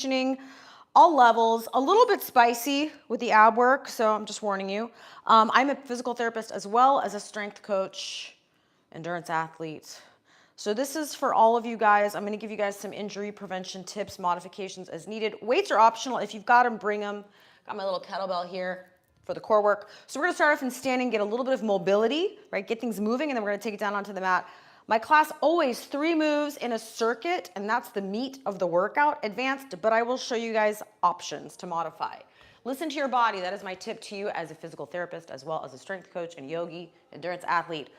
conditioning, all levels, a little bit spicy with the ab work, so I'm just warning you. I'm a physical therapist as well as a strength coach, endurance athlete. So this is for all of you guys. I'm gonna give you guys some injury prevention tips, modifications as needed. Weights are optional. If you've got them, bring them. Got my little kettlebell here for the core work. So we're gonna start off in standing, get a little bit of mobility, right? Get things moving, and then we're gonna take it down onto the mat. My class always 3 moves in a circuit, and that's the meat of the workout, advanced, but I will show you guys options to modify. Listen to your body. That is my tip to you as a physical therapist, as well as a strength coach and yogi, endurance athlete.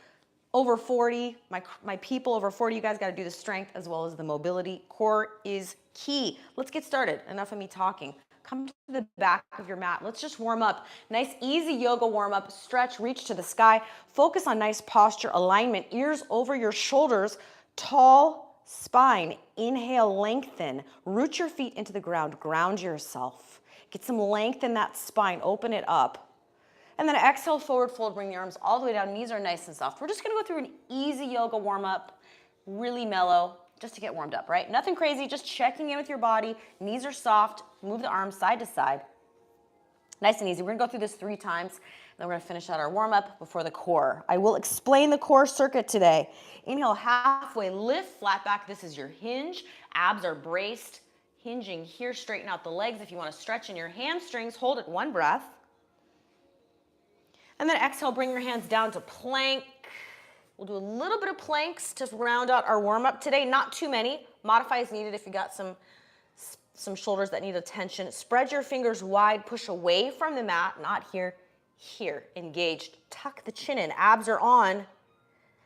Over 40, my people over 40, you guys gotta do the strength as well as the mobility. Core is key. Let's get started. Enough of me talking. Come to the back of your mat. Let's just warm up. Nice, easy yoga warm up. Stretch, reach to the sky. Focus on nice posture, alignment, ears over your shoulders, tall spine. Inhale, lengthen. Root your feet into the ground. Ground yourself. Get some length in that spine. Open it up. And then exhale, forward fold, bring the arms all the way down. Knees are nice and soft. We're just gonna go through an easy yoga warm up, really mellow, just to get warmed up, right? Nothing crazy, just checking in with your body. Knees are soft, move the arms side to side. Nice and easy. We're gonna go through this 3 times, and then we're gonna finish out our warm up before the core. I will explain the core circuit today. Inhale, halfway lift, flat back. This is your hinge. Abs are braced. Hinging here, straighten out the legs. If you wanna stretch in your hamstrings, hold it 1 breath. And then exhale, bring your hands down to plank. We'll do a little bit of planks to round out our warm-up today. Not too many. Modify as needed if you got some shoulders that need attention. Spread your fingers wide, push away from the mat, not here, here, engaged. Tuck the chin in, abs are on.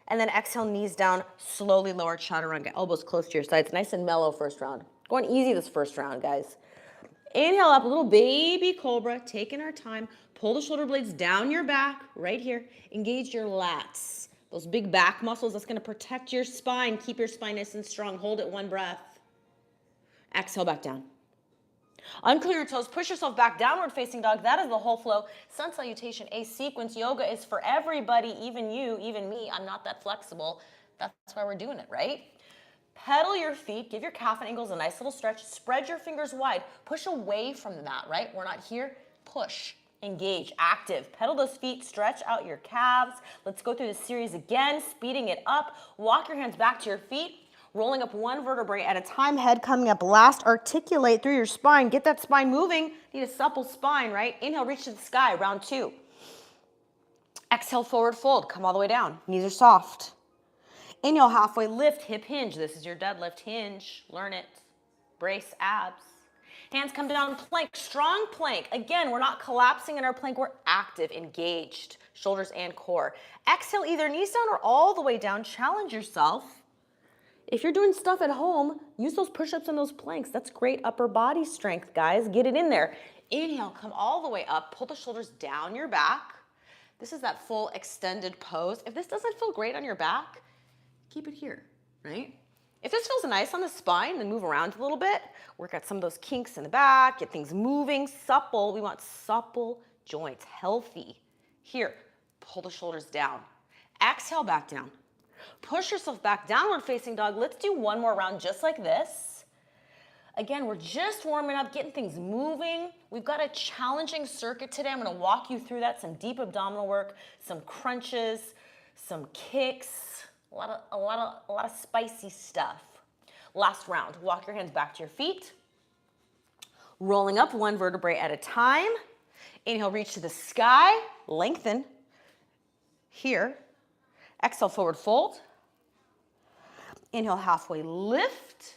And then exhale, knees down, slowly lower chaturanga, elbows close to your sides. Nice and mellow first round. Going easy this first round, guys. Inhale up, a little baby cobra, taking our time. Pull the shoulder blades down your back, right here. Engage your lats. Those big back muscles, that's gonna protect your spine. Keep your spine nice and strong. Hold it 1 breath. Exhale back down. Unclear your toes, push yourself back, downward facing dog. That is the whole flow. Sun salutation, a sequence. Yoga is for everybody, even you, even me. I'm not that flexible. That's why we're doing it, right? Pedal your feet, give your calf and ankles a nice little stretch. Spread your fingers wide. Push away from the mat, right? We're not here. Push, engage, active. Pedal those feet, stretch out your calves. Let's go through this series again, speeding it up. Walk your hands back to your feet, rolling up 1 vertebrae at a time, head coming up last. Articulate through your spine. Get that spine moving. Need a supple spine, right? Inhale, reach to the sky, round 2. Exhale, forward fold. Come all the way down. Knees are soft. Inhale, halfway lift, hip hinge. This is your deadlift hinge. Learn it. Brace abs. Hands come down, plank, strong plank. Again, we're not collapsing in our plank. We're active, engaged, shoulders and core. Exhale, either knees down or all the way down. Challenge yourself. If you're doing stuff at home, use those push-ups and those planks. That's great upper body strength, guys. Get it in there. Inhale, come all the way up. Pull the shoulders down your back. This is that full extended pose. If this doesn't feel great on your back, keep it here, right? If this feels nice on the spine, then move around a little bit. Work out some of those kinks in the back, get things moving, supple. We want supple joints, healthy. Here, pull the shoulders down. Exhale, back down. Push yourself back, downward facing dog. Let's do 1 more round just like this. Again, we're just warming up, getting things moving. We've got a challenging circuit today. I'm gonna walk you through that, some deep abdominal work, some crunches, some kicks. A lot of spicy stuff. Last round, walk your hands back to your feet. Rolling up 1 vertebrae at a time. Inhale, reach to the sky, lengthen. Here. Exhale, forward fold. Inhale, halfway lift.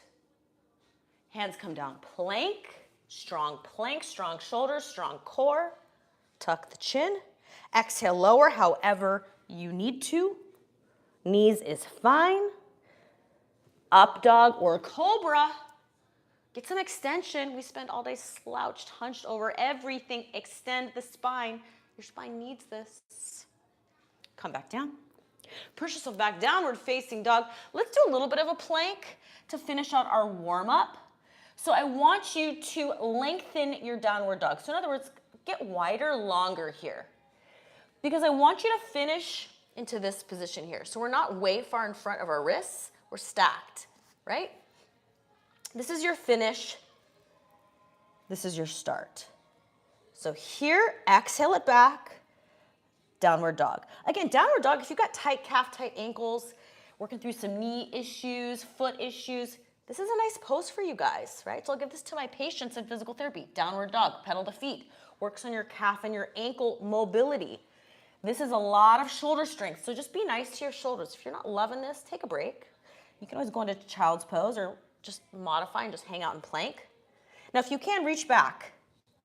Hands come down, plank, strong shoulders, strong core. Tuck the chin. Exhale, lower however you need to. Knees is fine. Up dog or cobra. Get some extension. We spend all day slouched, hunched over everything. Extend the spine. Your spine needs this. Come back down. Push yourself back, downward facing dog. Let's do a little bit of a plank to finish out our warm up. So I want you to lengthen your downward dog. So in other words, get wider, longer here. Because I want you to finish into this position here. So we're not way far in front of our wrists, we're stacked, right? This is your finish. this is your start. So here, exhale it back, downward dog. Again, downward dog, if you've got tight calf, tight ankles, working through some knee issues, foot issues, this is a nice pose for you guys, right? So I'll give this to my patients in physical therapy. Downward dog, pedal to feet, works on your calf and your ankle mobility. This is a lot of shoulder strength, so just be nice to your shoulders. If you're not loving this, take a break. You can always go into child's pose or just modify and just hang out in plank. Now, if you can, reach back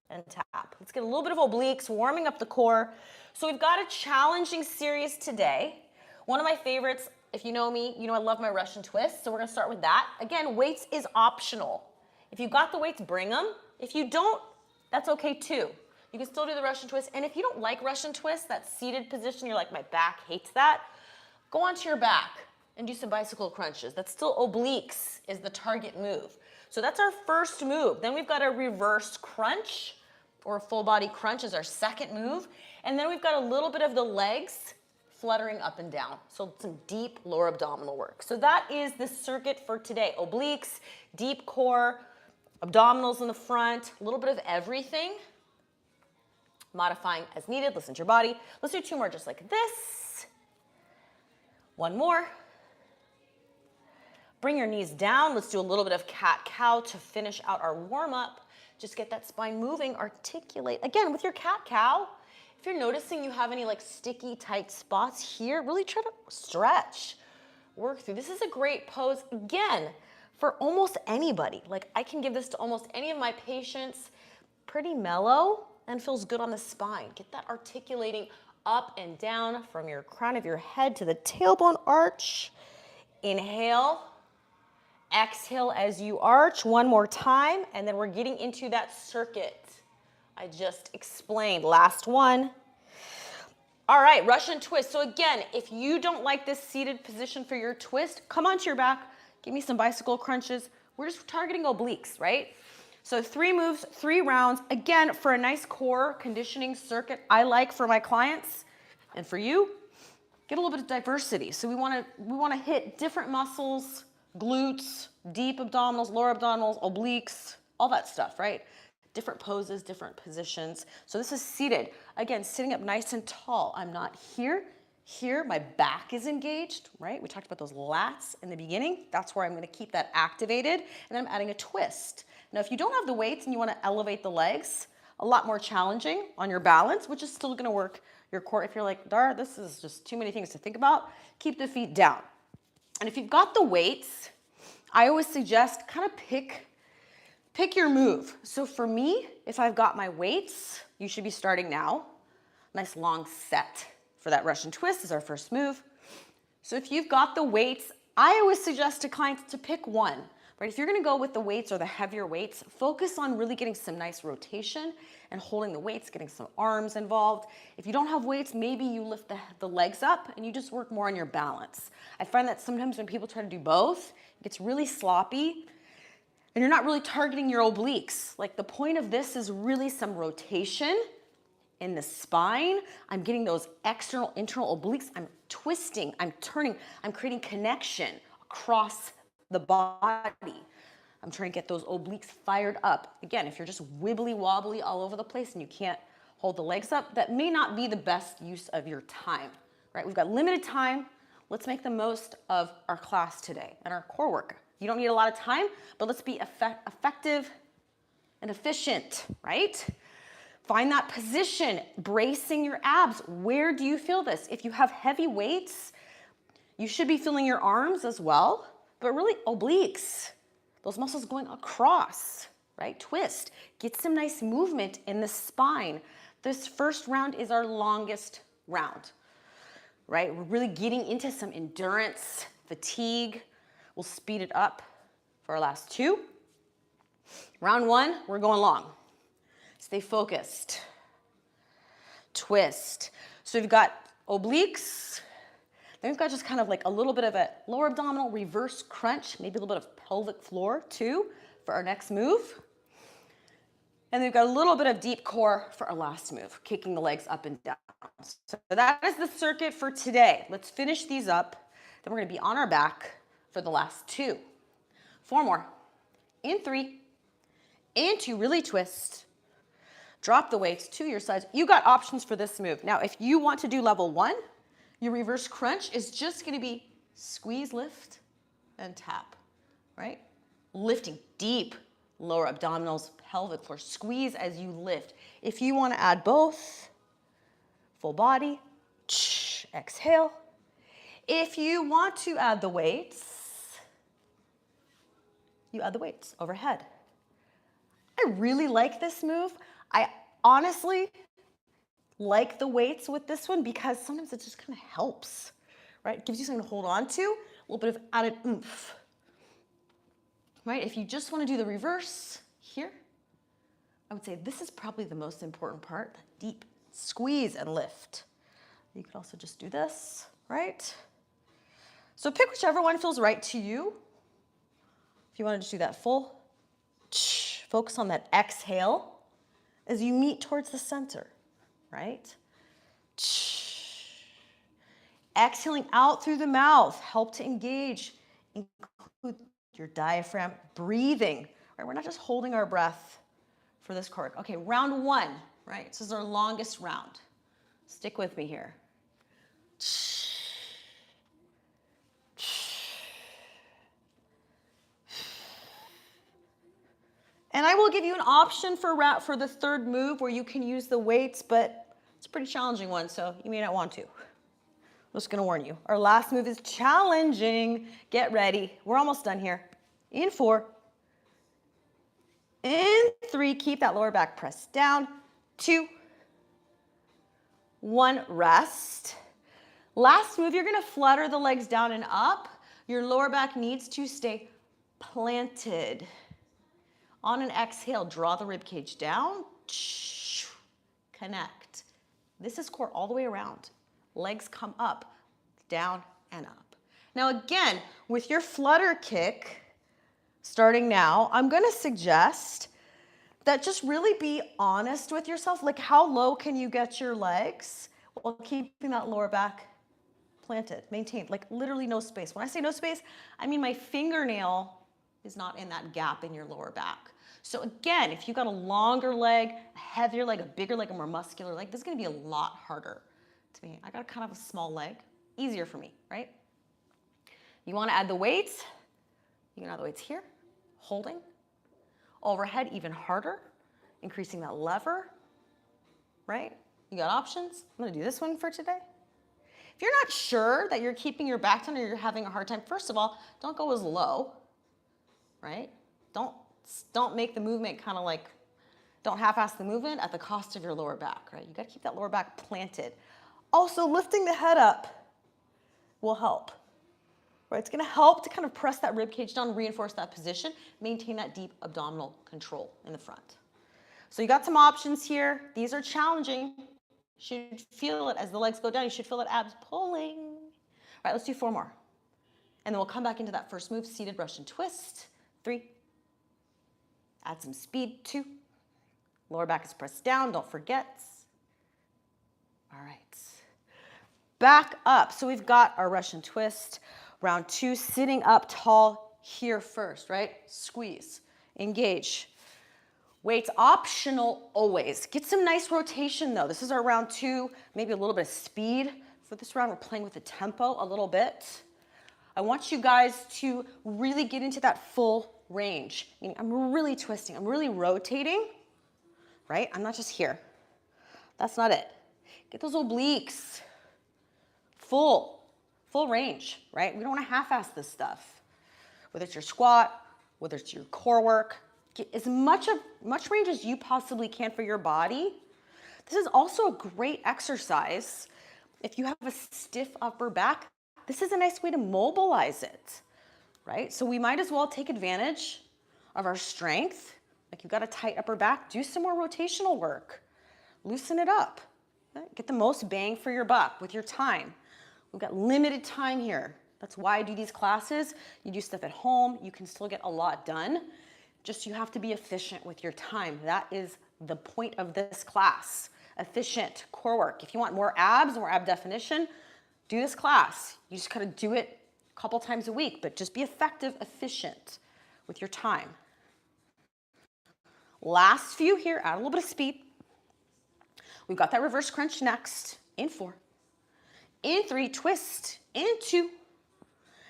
and tap. Let's get a little bit of obliques, warming up the core. So we've got a challenging series today. One of my favorites, if you know me, you know I love my Russian twist, so we're gonna start with that. Again, weights is optional. If you've got the weights, bring them. If you don't, that's okay too. You can still do the Russian twist, and if you don't like Russian twist, that seated position, you're like, my back hates that, go onto your back and do some bicycle crunches. That's still obliques is the target move. So that's our first move. Then we've got a reverse crunch, or a full body crunch is our second move. And then we've got a little bit of the legs fluttering up and down. So some deep lower abdominal work. So that is the circuit for today. Obliques, deep core, abdominals in the front, a little bit of everything. Modifying as needed, listen to your body. Let's do two more just like this. One more. Bring your knees down. Let's do a little bit of cat-cow to finish out our warm-up. Just get that spine moving, articulate. Again, with your cat-cow, if you're noticing you have any like sticky, tight spots here, really try to stretch, work through. This is a great pose, again, for almost anybody. Like I can give this to almost any of my patients, pretty mellow and feels good on the spine. Get that articulating up and down from your crown of your head to the tailbone arch. Inhale, exhale as you arch one more time, and then we're getting into that circuit I just explained. Last one. All right, Russian twist. So again, if you don't like this seated position for your twist, come onto your back, give me some bicycle crunches. We're just targeting obliques, right? So 3 moves, 3 rounds. Again, for a nice core conditioning circuit I like for my clients and for you, get a little bit of diversity. So we wanna hit different muscles, glutes, deep abdominals, lower abdominals, obliques, all that stuff, right? Different poses, different positions. So this is seated. Again, sitting up nice and tall. I'm not here. Here, my back is engaged, right? We talked about those lats in the beginning. That's where I'm gonna keep that activated. And then I'm adding a twist. Now, if you don't have the weights and you wanna elevate the legs, a lot more challenging on your balance, which is still gonna work your core. If you're like, Dara, this is just too many things to think about, keep the feet down. And if you've got the weights, I always suggest kind of pick your move. So for me, if I've got my weights, you should be starting now. Nice long set for that Russian twist is our first move. So if you've got the weights, I always suggest to clients to pick one, right? If you're gonna go with the weights or the heavier weights, focus on really getting some nice rotation and holding the weights, getting some arms involved. If you don't have weights, maybe you lift the legs up and you just work more on your balance. I find that sometimes when people try to do both, it gets really sloppy and you're not really targeting your obliques. Like the point of this is really some rotation in the spine. I'm getting those external, internal obliques. I'm twisting, I'm turning, I'm creating connection across the body. I'm trying to get those obliques fired up. Again, if you're just wibbly wobbly all over the place and you can't hold the legs up, that may not be the best use of your time, right? We've got limited time. Let's make the most of our class today and our core work. You don't need a lot of time, but let's be effective and efficient, right? Find that position, bracing your abs. Where do you feel this? If you have heavy weights, you should be feeling your arms as well, but really obliques, those muscles going across, right? Twist, get some nice movement in the spine. This first round is our longest round, right? We're really getting into some endurance, fatigue. We'll speed it up for our last 2. Round 1, we're going long. Stay focused. Twist. So we've got obliques. Then we've got just kind of like a little bit of a lower abdominal reverse crunch, maybe a little bit of pelvic floor too for our next move. And then we've got a little bit of deep core for our last move, kicking the legs up and down. So that is the circuit for today. Let's finish these up. Then we're gonna be on our back for the last 2. 4 more. In 3, into, really twist. Drop the weights to your sides. You got options for this move. Now, if you want to do level 1, your reverse crunch is just gonna be squeeze, lift, and tap, right? Lifting deep, lower abdominals, pelvic floor. Squeeze as you lift. If you wanna add both, full body, exhale. If you want to add the weights, you add the weights overhead. I really like this move. I honestly like the weights with this one because sometimes it just kind of helps, right? It gives you something to hold on to, a little bit of added oomph, right? If you just want to do the reverse here, I would say this is probably the most important part, the deep squeeze and lift. You could also just do this, right? So pick whichever one feels right to you. If you want to just do that full, focus on that exhale as you meet towards the center, right? Exhaling out through the mouth, help to engage, include your diaphragm, breathing, right? We're not just holding our breath for this core. Okay, round 1, right? This is our longest round. Stick with me here. And I will give you an option for the third move where you can use the weights, but it's a pretty challenging one, so you may not want to. I'm just gonna warn you. Our last move is challenging. Get ready. We're almost done here. In 4. In 3, keep that lower back pressed down. 2. 1, rest. Last move, you're gonna flutter the legs down and up. Your lower back needs to stay planted. On an exhale, draw the rib cage down, connect. This is core all the way around. Legs come up, down, and up. Now again, with your flutter kick, starting now, I'm gonna suggest that just really be honest with yourself. Like, how low can you get your legs while keeping that lower back planted, maintained, like literally no space. When I say no space, I mean my fingernail is not in that gap in your lower back. So again, if you've got a longer leg, a heavier leg, a bigger leg, a more muscular leg, this is gonna be a lot harder to me. I got kind of a small leg, easier for me, right? You wanna add the weights, you can add the weights here, holding, overhead even harder, increasing that lever, right? You got options. I'm gonna do this one for today. If you're not sure that you're keeping your back down or you're having a hard time, first of all, don't go as low, right? Don't make the movement kind of like, don't half-ass the movement at the cost of your lower back, right? You gotta keep that lower back planted. Also, lifting the head up will help, right? It's gonna help to kind of press that rib cage down, reinforce that position, maintain that deep abdominal control in the front. So you got some options here. These are challenging. You should feel it as the legs go down. You should feel that abs pulling. All right, let's do 4 more. And then we'll come back into that first move, seated Russian twist. 3. Add some speed. 2. Lower back is pressed down, don't forget. All right. Back up. So we've got our Russian twist. Round 2, sitting up tall here first, right? Squeeze, engage. Weights optional always. Get some nice rotation though. This is our round 2, maybe a little bit of speed. For this round, we're playing with the tempo a little bit. I want you guys to really get into that full range. Meaning I'm really twisting, I'm really rotating, right? I'm not just here. That's not it. Get those obliques. Full range, right? We don't want to half-ass this stuff. Whether it's your squat, whether it's your core work, get as much range as you possibly can for your body. This is also a great exercise. If you have a stiff upper back, this is a nice way to mobilize it, right? So we might as well take advantage of our strength. Like you've got a tight upper back, do some more rotational work. Loosen it up. Right? Get the most bang for your buck with your time. We've got limited time here. That's why I do these classes. You do stuff at home, you can still get a lot done. Just you have to be efficient with your time. That is the point of this class. Efficient core work. If you want more abs, more ab definition, do this class. You just gotta do it a couple times a week, but just be effective, efficient with your time. Last few here, add a little bit of speed. We've got that reverse crunch next. In 4. In 3, twist. In 2.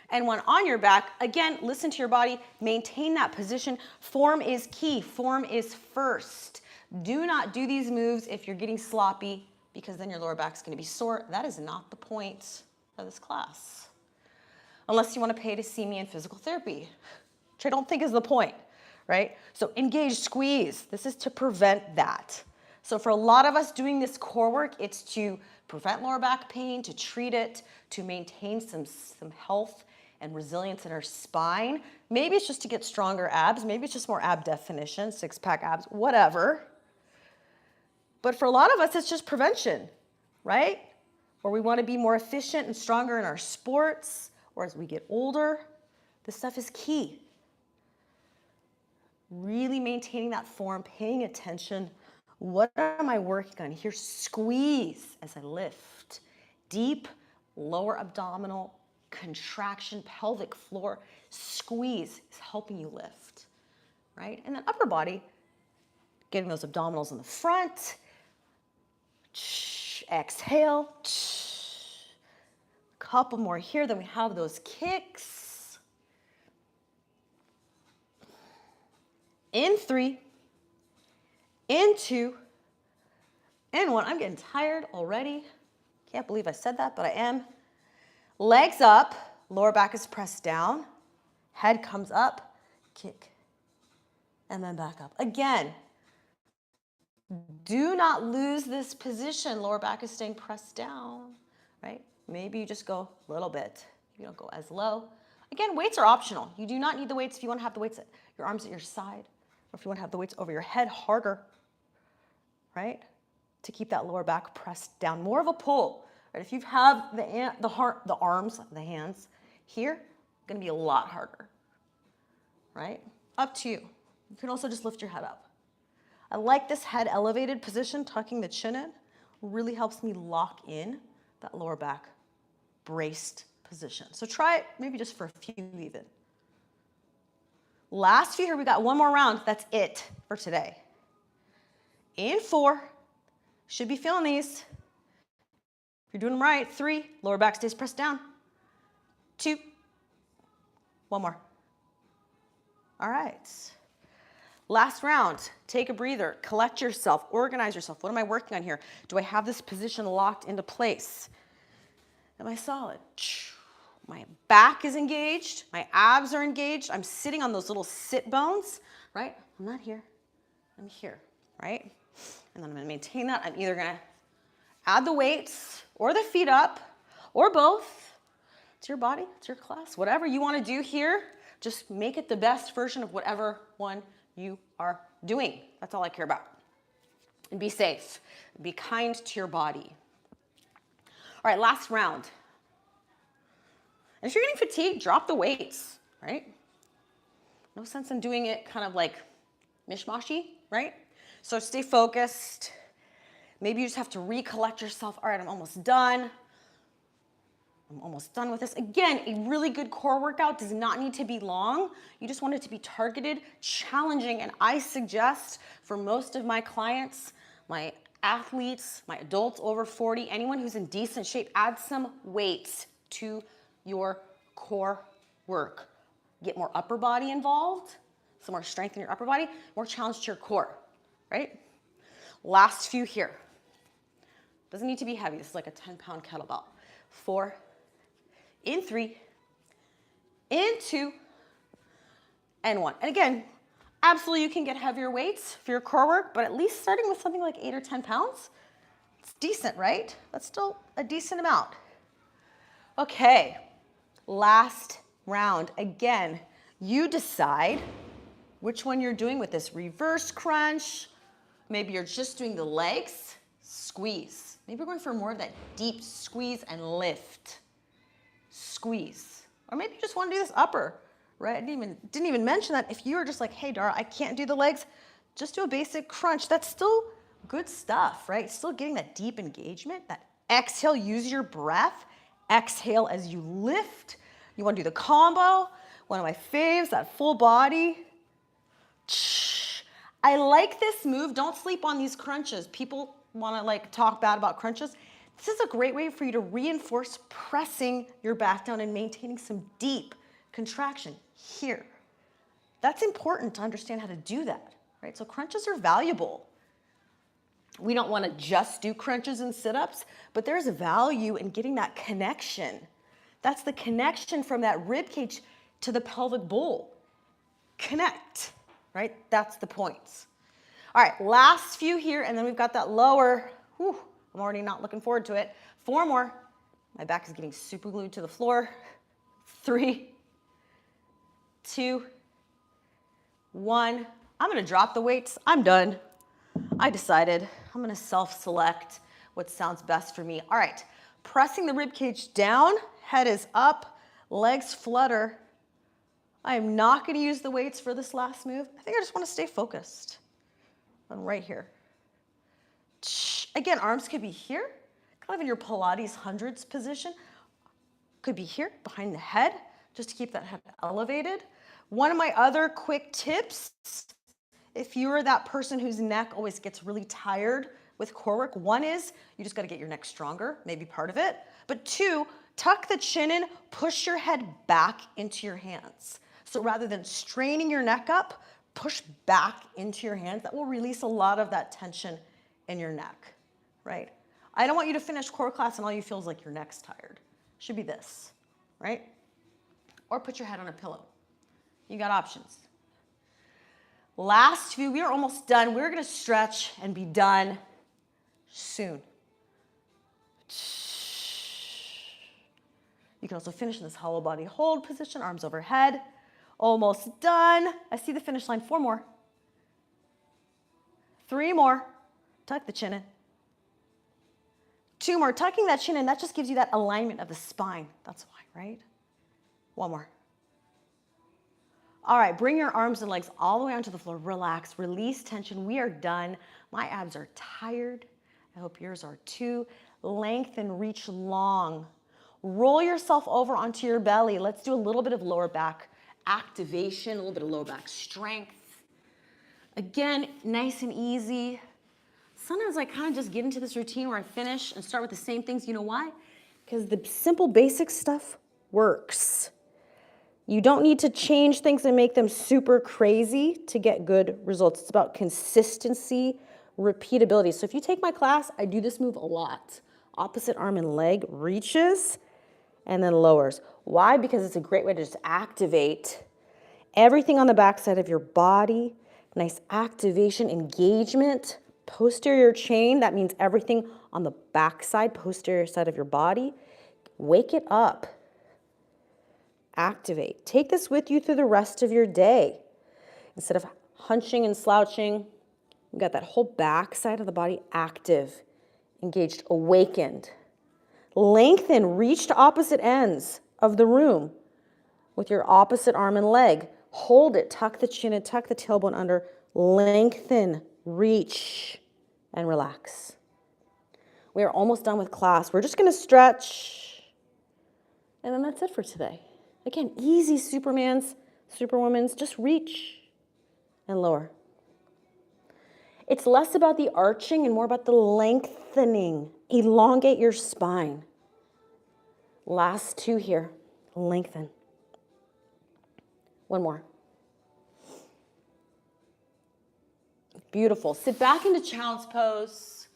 And 1 on your back. Again, listen to your body. Maintain that position. Form is key. Form is first. Do not do these moves if you're getting sloppy, because then your lower back's going to be sore. That is not the point of this class. Unless you want to pay to see me in physical therapy, which I don't think is the point, right? So engage, squeeze. This is to prevent that. So for a lot of us doing this core work, it's to prevent lower back pain, to treat it, to maintain some health and resilience in our spine. Maybe it's just to get stronger abs. Maybe it's just more ab definition, 6-pack abs, whatever. But for a lot of us, it's just prevention, right? Or we want to be more efficient and stronger in our sports, or as we get older. This stuff is key. Really maintaining that form, paying attention. What am I working on? Here, squeeze as I lift. Deep lower abdominal contraction, pelvic floor. Squeeze is helping you lift, right? And then upper body, getting those abdominals in the front. Exhale. Couple more here, then we have those kicks. In 3, in 2, in 1. I'm getting tired already. Can't believe I said that, but I am. Legs up, lower back is pressed down. Head comes up, kick, and then back up. Again, do not lose this position. Lower back is staying pressed down, right? Maybe you just go a little bit. You don't go as low. Again, weights are optional. You do not need the weights if you want to have the weights at your arms at your side, or if you want to have the weights over your head harder, right? To keep that lower back pressed down. More of a pull, right? If you have the arms, the hands here, going to be a lot harder, right? Up to you. You can also just lift your head up. I like this head elevated position, tucking the chin in. Really helps me lock in that lower back braced position. So try it maybe just for a few even. Last few here, we got one more round. That's it for today. In 4, should be feeling these. If you're doing them right, 3, lower back stays pressed down. 2, 1 more. All right. Last round, take a breather, collect yourself, organize yourself. What am I working on here? Do I have this position locked into place? Am I solid? My back is engaged, my abs are engaged. I'm sitting on those little sit bones, right? I'm not here, I'm here, right? And then I'm gonna maintain that. I'm either gonna add the weights or the feet up or both. It's your body, it's your class. Whatever you wanna do here, just make it the best version of whatever one you are doing. That's all I care about. And be safe. Be kind to your body. All right, last round. And if you're getting fatigued, drop the weights, right? No sense in doing it kind of like mishmashy, right? So stay focused. Maybe you just have to recollect yourself. All right, I'm almost done. I'm almost done with this. Again, a really good core workout does not need to be long. You just want it to be targeted, challenging, and I suggest for most of my clients, my athletes, my adults over 40, anyone who's in decent shape, add some weights to your core work. Get more upper body involved, some more strength in your upper body, more challenge to your core, right? Last few here. Doesn't need to be heavy. This is like a 10-pound kettlebell. 4, in 3, in 2, and 1. And again, absolutely you can get heavier weights for your core work, but at least starting with something like 8 or 10 pounds, it's decent, right? That's still a decent amount. Okay, last round. Again, you decide which one you're doing with this reverse crunch. Maybe you're just doing the legs, squeeze. Maybe we're going for more of that deep squeeze and lift. Squeeze. Or maybe you just want to do this upper, right? I didn't even mention that. If you were just like, hey, Dara, I can't do the legs, just do a basic crunch. That's still good stuff, right? Still getting that deep engagement, that exhale, use your breath. Exhale as you lift. You want to do the combo. One of my faves, that full body. I like this move. Don't sleep on these crunches. People want to like talk bad about crunches. This is a great way for you to reinforce pressing your back down and maintaining some deep contraction here. That's important to understand how to do that, right? So crunches are valuable. We don't want to just do crunches and sit-ups, but there's a value in getting that connection. That's the connection from that rib cage to the pelvic bowl. Connect, right? That's the points. All right, last few here, and then we've got that lower. Whew, I'm already not looking forward to it. 4 more. My back is getting super glued to the floor. 3, 2, 1. I'm gonna drop the weights. I'm done. I decided I'm gonna self-select what sounds best for me. All right, pressing the rib cage down, head is up, legs flutter. I am not gonna use the weights for this last move. I think I just wanna stay focused on right here. Again, arms could be here, kind of in your Pilates hundreds position. Could be here, behind the head, just to keep that head elevated. One of my other quick tips, if you're that person whose neck always gets really tired with core work, one is you just gotta get your neck stronger, maybe part of it. But 2, tuck the chin in, push your head back into your hands. So rather than straining your neck up, push back into your hands. That will release a lot of that tension in your neck, right? I don't want you to finish core class and all you feel is like your neck's tired. Should be this, right? Or put your head on a pillow. You got options. Last few, we are almost done. We're gonna stretch and be done soon. You can also finish in this hollow body hold position, arms overhead. Almost done. I see the finish line. 4 more. 3 more. Tuck the chin in. 2 more. Tucking that chin in, that just gives you that alignment of the spine. That's why, right? 1 more. All right, bring your arms and legs all the way onto the floor. Relax, release tension. We are done. My abs are tired. I hope yours are too. Lengthen, reach long. Roll yourself over onto your belly. Let's do a little bit of lower back activation, a little bit of lower back strength. Again, nice and easy. Sometimes I kind of just get into this routine where I finish and start with the same things. You know why? Because the simple basic stuff works. You don't need to change things and make them super crazy to get good results. It's about consistency, repeatability. So if you take my class, I do this move a lot. Opposite arm and leg reaches and then lowers. Why? Because it's a great way to just activate everything on the back side of your body. Nice activation, engagement, posterior chain. That means everything on the back side, posterior side of your body. Wake it up. Activate. Take this with you through the rest of your day. Instead of hunching and slouching, you've got that whole back side of the body active, engaged, awakened. Lengthen, reach to opposite ends of the room with your opposite arm and leg. Hold it, tuck the chin and tuck the tailbone under. Lengthen, reach, and relax. We are almost done with class. We're just gonna stretch, and then that's it for today. Again, easy Supermans, Superwomans, just reach and lower. It's less about the arching and more about the lengthening. Elongate your spine. Last 2 here, lengthen. 1 more. Beautiful. Sit back into child's pose.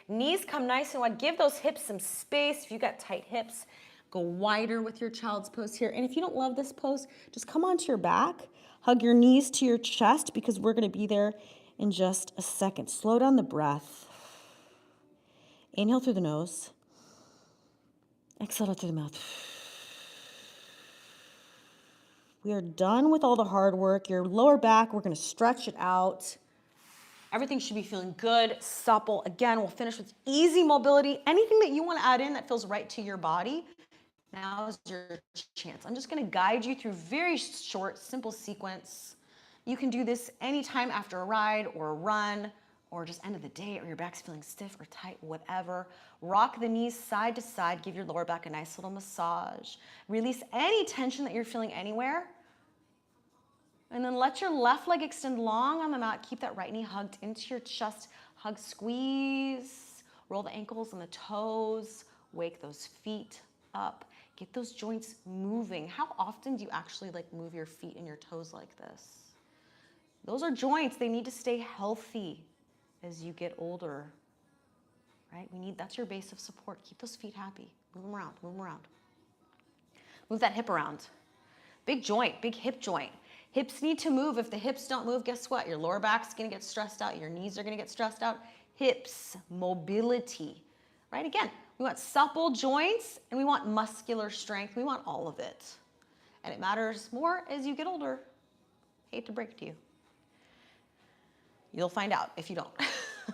Knees come nice and wide. Give those hips some space. If you got tight hips, go wider with your child's pose here. And if you don't love this pose, just come onto your back. Hug your knees to your chest because we're going to be there in just a second. Slow down the breath. Inhale through the nose. Exhale out through the mouth. We are done with all the hard work. Your lower back, we're going to stretch it out. Everything should be feeling good, supple. Again, we'll finish with easy mobility. Anything that you want to add in that feels right to your body, now is your chance. I'm just going to guide you through very short, simple sequence. You can do this anytime after a ride or a run or just end of the day or your back's feeling stiff or tight, whatever. Rock the knees side to side. Give your lower back a nice little massage. Release any tension that you're feeling anywhere. And then let your left leg extend long on the mat. Keep that right knee hugged into your chest. Hug, squeeze. Roll the ankles and the toes. Wake those feet up. Get those joints moving. How often do you actually like move your feet and your toes like this? Those are joints. They need to stay healthy as you get older, right? That's your base of support. Keep those feet happy. Move them around, move them around. Move that hip around. Big joint, big hip joint. Hips need to move. If the hips don't move, guess what? Your lower back's gonna get stressed out. Your knees are gonna get stressed out. Hips, mobility, right? Again, we want supple joints and we want muscular strength. We want all of it. And it matters more as you get older. Hate to break it to you. You'll find out if you don't.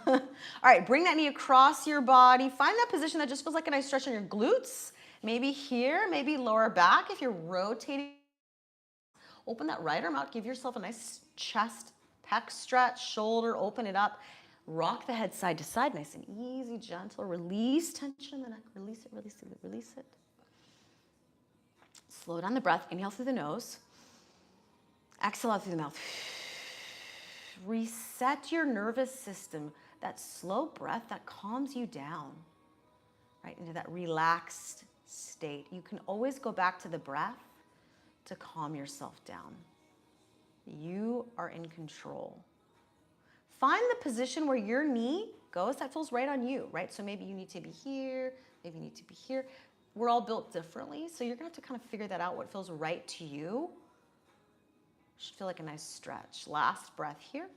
All right, bring that knee across your body. Find that position that just feels like a nice stretch on your glutes. Maybe here, maybe lower back if you're rotating. Open that right arm out. Give yourself a nice chest, pec stretch, shoulder, open it up. Rock the head side to side, nice and easy, gentle. Release tension in the neck. Release it, release it, release it. Slow down the breath. Inhale through the nose. Exhale out through the mouth. Reset your nervous system. That slow breath that calms you down, right, into that relaxed state. You can always go back to the breath to calm yourself down. You are in control. Find the position where your knee goes that feels right on you, right? So maybe you need to be here, maybe you need to be here. We're all built differently, so you're gonna have to kind of figure that out, what feels right to you. Should feel like a nice stretch. Last breath here.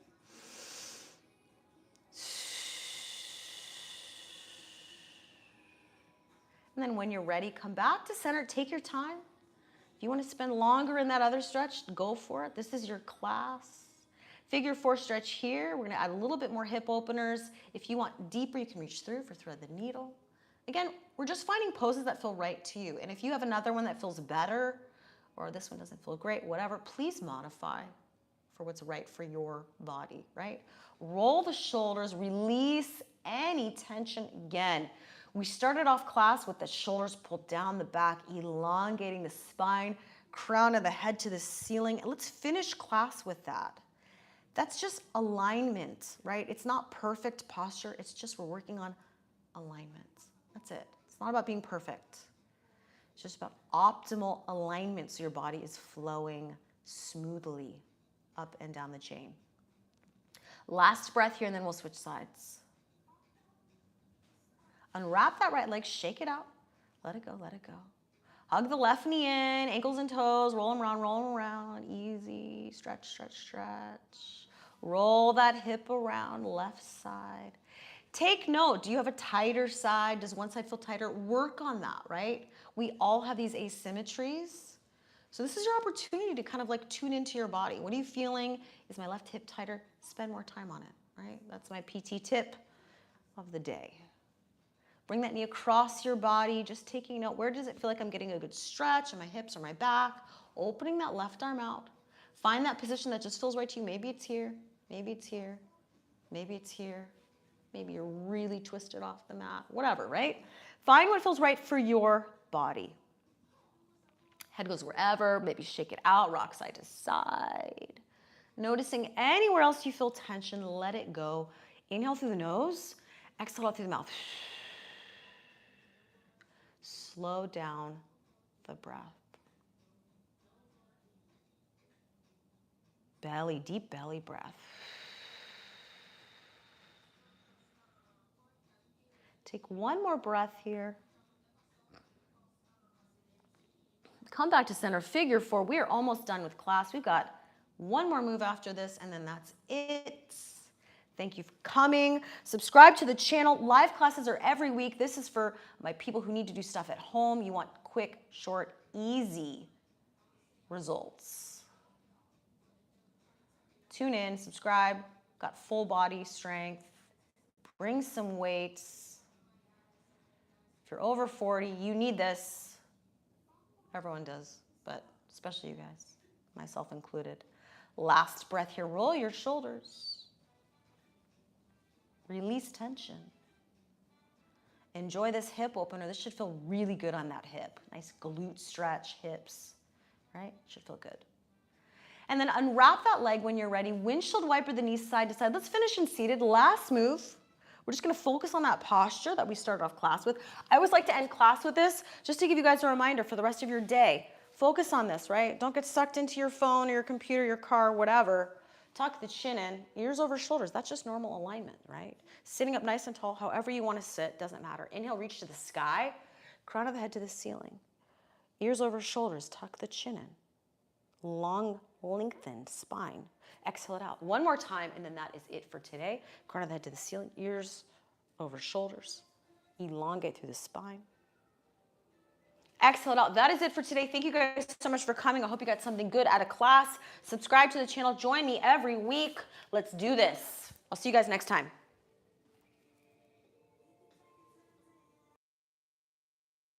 And then when you're ready, come back to center. Take your time. If you want to spend longer in that other stretch, go for it. This is your class. Figure 4 stretch here. We're going to add a little bit more hip openers. If you want deeper, you can reach through for thread the needle. Again, we're just finding poses that feel right to you. And if you have another one that feels better, or this one doesn't feel great, whatever, please modify for what's right for your body, right? Roll the shoulders, release any tension again. We started off class with the shoulders pulled down the back, elongating the spine, crown of the head to the ceiling. And let's finish class with that. That's just alignment, right? It's not perfect posture. It's just we're working on alignment. That's it. It's not about being perfect. It's just about optimal alignment so your body is flowing smoothly up and down the chain. Last breath here, and then we'll switch sides. Unwrap that right leg, shake it out. Let it go, let it go. Hug the left knee in, ankles and toes, roll them around, easy. Stretch, stretch, stretch. Roll that hip around, left side. Take note, do you have a tighter side? Does one side feel tighter? Work on that, right? We all have these asymmetries. So this is your opportunity to kind of like tune into your body. What are you feeling? Is my left hip tighter? Spend more time on it, right? That's my PT tip of the day. Bring that knee across your body, just taking note, where does it feel like I'm getting a good stretch in my hips or my back? Opening that left arm out. Find that position that just feels right to you. Maybe it's here, maybe it's here, maybe it's here. Maybe you're really twisted off the mat, whatever, right? Find what feels right for your body. Head goes wherever, maybe shake it out, rock side to side. Noticing anywhere else you feel tension, let it go. Inhale through the nose, exhale out through the mouth. Slow down the breath. Belly, deep belly breath. Take one more breath here. Come back to center, figure 4. We are almost done with class. We've got one more move after this, and then that's it. Thank you for coming. Subscribe to the channel. Live classes are every week. This is for my people who need to do stuff at home. You want quick, short, easy results. Tune in, subscribe. Got full body strength. Bring some weights. If you're over 40, you need this. Everyone does, but especially you guys, myself included. Last breath here. Roll your shoulders. Release tension. Enjoy this hip opener. This should feel really good on that hip. Nice glute stretch, hips, right? Should feel good. And then unwrap that leg when you're ready. Windshield wiper the knees side to side. Let's finish in seated. Last move. We're just gonna focus on that posture that we started off class with. I always like to end class with this, just to give you guys a reminder for the rest of your day. Focus on this, right? Don't get sucked into your phone or your computer, your car, whatever. Tuck the chin in, ears over shoulders. That's just normal alignment, right? Sitting up nice and tall, however you wanna sit, doesn't matter. Inhale, reach to the sky. Crown of the head to the ceiling. Ears over shoulders, tuck the chin in. Long, lengthened spine. Exhale it out. One more time, and then that is it for today. Crown of the head to the ceiling, ears over shoulders. Elongate through the spine. Exhale it out. That is it for today. Thank you guys so much for coming. I hope you got something good out of class. Subscribe to the channel. Join me every week. Let's do this. I'll see you guys next time.